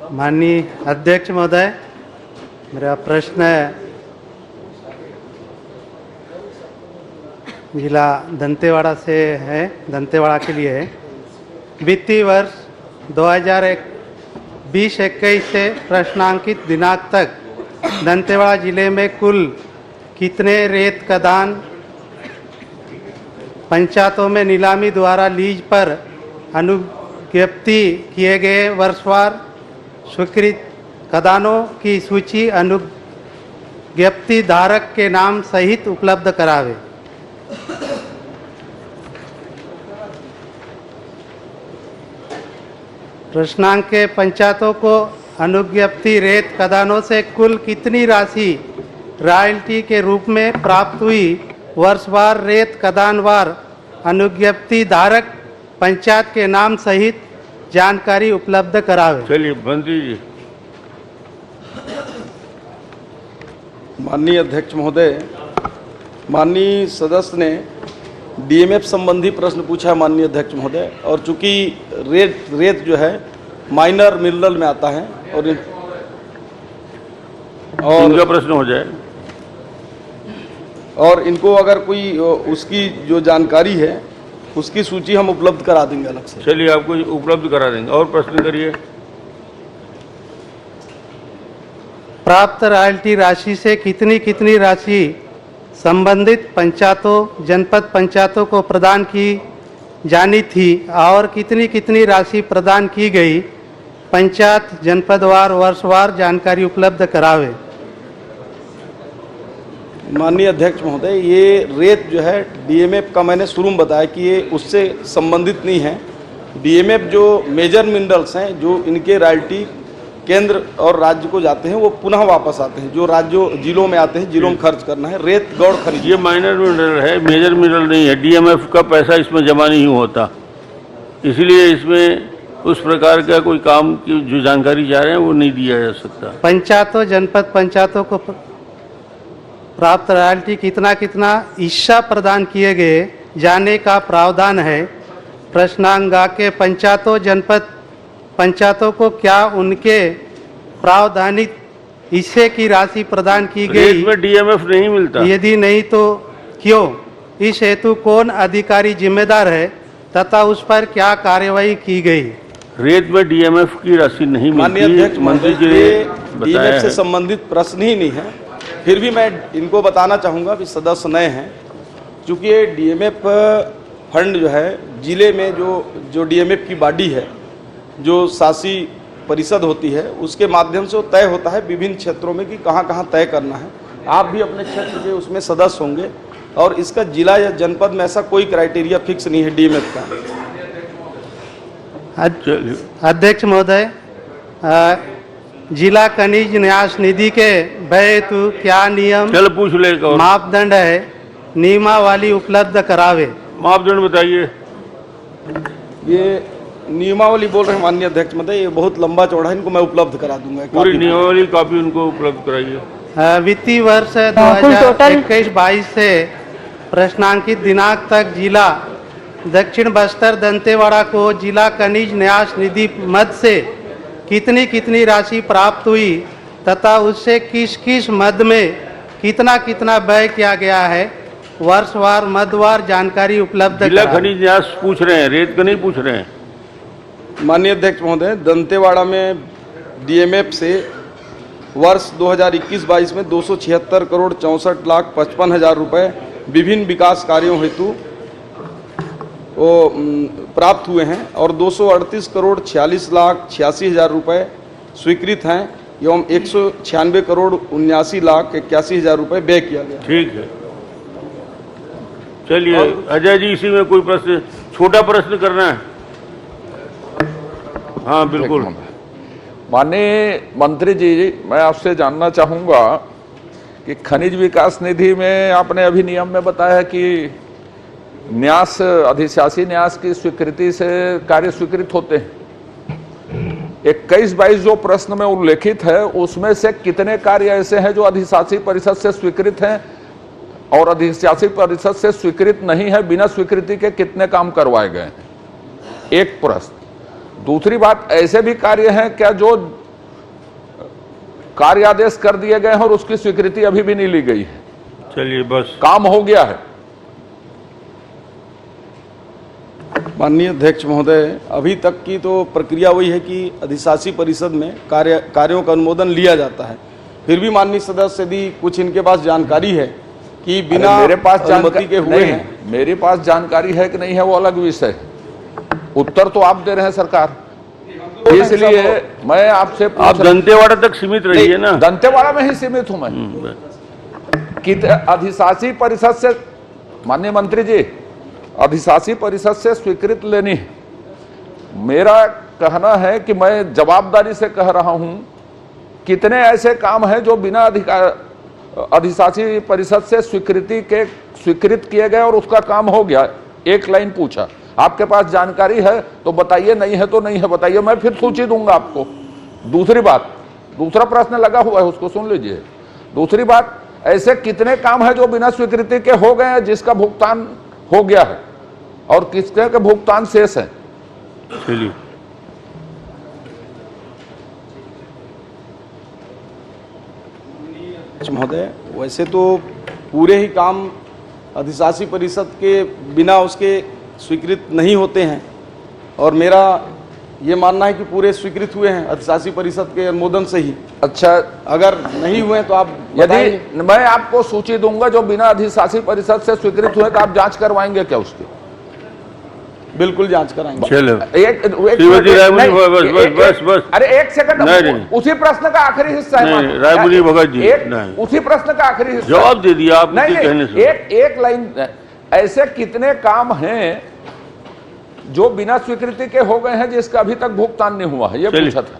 माननीय अध्यक्ष महोदय, मेरा प्रश्न जिला दंतेवाड़ा से है, दंतेवाड़ा के लिए है। वित्तीय वर्ष 2020-21 से प्रश्नांकित दिनांक तक दंतेवाड़ा जिले में कुल कितने रेत खदान पंचायतों में नीलामी द्वारा लीज पर अनुज्ञप्ति किए गए वर्षवार स्वीकृत खदानों की सूची अनुज्ञप्ति धारक के नाम सहित उपलब्ध करावे। प्रश्नांक के पंचायतों को अनुज्ञप्ति रेत खदानों से कुल कितनी राशि रॉयल्टी के रूप में प्राप्त हुई, वर्षवार रेत खदानवार अनुज्ञप्ति धारक पंचायत के नाम सहित जानकारी उपलब्ध करावे। चलिए मंत्री जी। माननीय अध्यक्ष महोदय, माननीय सदस्य ने डीएमएफ संबंधी प्रश्न पूछा है माननीय अध्यक्ष महोदय, और चूंकि रेत जो है माइनर मिनरल में आता है और इनका प्रश्न हो जाए, और इनको अगर कोई उसकी जो जानकारी है उसकी सूची हम उपलब्ध करा देंगे अलग से। चलिए आपको उपलब्ध करा देंगे। और प्रश्न करिए। प्राप्त रॉयल्टी राशि से कितनी कितनी राशि संबंधित पंचायतों जनपद पंचायतों को प्रदान की जानी थी और कितनी कितनी राशि प्रदान की गई, पंचायत जनपदवार वर्षवार जानकारी उपलब्ध करावे। माननीय अध्यक्ष महोदय, ये रेत जो है डीएमएफ का मैंने शुरू में बताया कि ये उससे संबंधित नहीं है। डीएमएफ जो मेजर मिनरल्स हैं जो इनके रॉयल्टी केंद्र और राज्य को जाते हैं वो पुनः वापस आते हैं, जो राज्यों जिलों में आते हैं, जिलों में खर्च करना है। रेत गौड़ खरीद ये माइनर मिनरल है, मेजर मिनरल नहीं है। डीएमएफ का पैसा इसमें जमा नहीं होता, इसलिए इसमें उस प्रकार का कोई काम की जो जानकारी चाह रहे हैं वो नहीं दिया जा सकता। पंचायतों जनपद पंचायतों को प्राप्त रॉयल्टी कितना कितना हिस्सा प्रदान किए गए जाने का प्रावधान है। प्रश्नांक के पंचायतों जनपद पंचायतों को क्या उनके प्रावधानित हिस्से की राशि प्रदान की गई? इसमें डीएमएफ नहीं मिलता। यदि नहीं तो क्यों? इस हेतु कौन अधिकारी जिम्मेदार है तथा उस पर क्या कार्रवाई की गई? रेत में डीएमएफ की राशि नहीं मिलती। माननीय अध्यक्ष मंत्री जी ने डीएमएफ से संबंधित प्रश्न ही नहीं है, फिर भी मैं इनको बताना चाहूँगा कि सदस्य नए हैं, चूँकि ये डीएमएफ फंड जो है जिले में जो डीएमएफ की बॉडी है, जो शासी परिषद होती है, उसके माध्यम से वो तय होता है विभिन्न क्षेत्रों में कि कहाँ कहाँ तय करना है। आप भी अपने क्षेत्र के उसमें सदस्य होंगे, और इसका जिला या जनपद में ऐसा कोई क्राइटेरिया फिक्स नहीं है डीएमएफ का। अध्यक्ष महोदय, जिला खनिज न्यास निधि के व्यय हेतु क्या नियम पूछ ले मापदंड है, नियमावली उपलब्ध करावे। मापदंड बताइए। ये नियमावली बोल रहे हैं माननीय अध्यक्ष महोदय, ये बहुत लंबा चौड़ा है, इनको मैं उपलब्ध करा दूंगा। पूरी नियमावली कॉपी उनको उपलब्ध कराइए। वित्तीय वर्ष 2021-22 से प्रश्नांकित दिनांक तक जिला दक्षिण बस्तर दंतेवाड़ा को जिला खनिज न्यास निधि मद से कितनी कितनी राशि प्राप्त हुई तथा उससे किस किस मद में कितना कितना व्यय किया गया है, वर्षवार मदवार जानकारी उपलब्ध। जिला खनिज न्यास पूछ रहे हैं, रेत का नहीं पूछ रहे हैं। माननीय अध्यक्ष महोदय, दंतेवाड़ा में डीएमएफ से वर्ष 2021-22 में 276 करोड़ 64,55,000 रुपये विभिन्न विकास कार्यों हेतु वो प्राप्त हुए हैं, और 238 करोड़ 46,86,000 रुपये स्वीकृत हैं एवं 196 करोड़ 79,81,000 रुपये व्यय किया गया। ठीक है, चलिए अजय जी, इसी में कोई प्रश्न, छोटा प्रश्न करना है? हाँ बिल्कुल। माननीय मंत्री जी, मैं आपसे जानना चाहूँगा कि खनिज विकास निधि में आपने अभी नियम में बताया कि न्यास अधिशासी न्यास की स्वीकृति से कार्य स्वीकृत होते हैं। 21-22 जो प्रश्न में उल्लेखित है उसमें से कितने कार्य ऐसे हैं जो अधिशासी परिषद से स्वीकृत हैं और अधिशासी परिषद से स्वीकृत नहीं है, बिना स्वीकृति के कितने काम करवाए गए हैं? एक प्रश्न। दूसरी बात, ऐसे भी कार्य हैं क्या जो कार्यादेश कर दिए गए हैं और उसकी स्वीकृति अभी भी नहीं ली गई है। चलिए बस, काम हो गया है। माननीय अध्यक्ष महोदय, अभी तक की तो प्रक्रिया वही है कि अधिशासी परिषद में कार्यों का अनुमोदन लिया जाता है। फिर भी माननीय सदस्य यदि कुछ इनके पास जानकारी है कि बिना मेरे पास अनुमति के हुए नहीं, हैं। मेरे पास जानकारी है कि नहीं है वो अलग विषय है। उत्तर तो आप दे रहे हैं सरकार, इसलिए मैं आपसे आप दंतेवाड़ा तक सीमित रहिए ना। दंतेवाड़ा में ही सीमित हूं मैं। कि अधिशासी परिषद से, माननीय मंत्री जी, अधिशासी परिषद से स्वीकृत लेनी है। मेरा कहना है कि मैं जवाबदारी से कह रहा हूं, कितने ऐसे काम हैं जो बिना अधिशासी परिषद से स्वीकृत किए गए और उसका काम हो गया। एक लाइन पूछा, आपके पास जानकारी है तो बताइए, नहीं है तो नहीं है बताइए, मैं फिर सूची दूंगा आपको। दूसरी बात, दूसरा प्रश्न लगा हुआ है, उसको सुन लीजिए। दूसरी बात, ऐसे कितने काम है जो बिना स्वीकृति के हो गए हैं, जिसका भुगतान हो गया है और किसके के भुगतान शेष है। चलिए, महोदय, वैसे तो पूरे ही काम अधिशासी परिषद के बिना उसके स्वीकृत नहीं होते हैं और मेरा ये मानना है कि पूरे स्वीकृत हुए हैं अधिशासी परिषद के अनुमोदन से ही। अच्छा, अगर नहीं हुए तो आप यदि मैं आपको सूची दूंगा जो बिना अधिशासी परिषद से स्वीकृत हुए तो आप जांच करवाएंगे क्या उसकी? बिल्कुल जांच कराएंगे। चलो, बस अरे एक सेकंड, उसी प्रश्न का आखिरी हिस्सा है रायमुनि भगत जी, उसी प्रश्न का आखिरी हिस्सा जवाब दे दिया आप। एक लाइन, ऐसे कितने काम हैं जो बिना स्वीकृति के हो गए हैं जिसका अभी तक भुगतान नहीं हुआ है, ये पूछा था।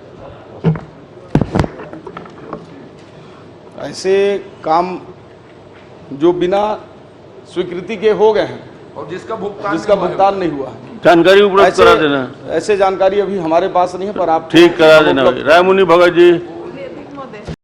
ऐसे काम जो बिना स्वीकृति के हो गए हैं और जिसका भुगतान नहीं हुआ है, जानकारी उपलब्ध करा देना। ऐसे जानकारी अभी हमारे पास नहीं है, पर आप ठीक करा देना। रायमुनि भगत जी।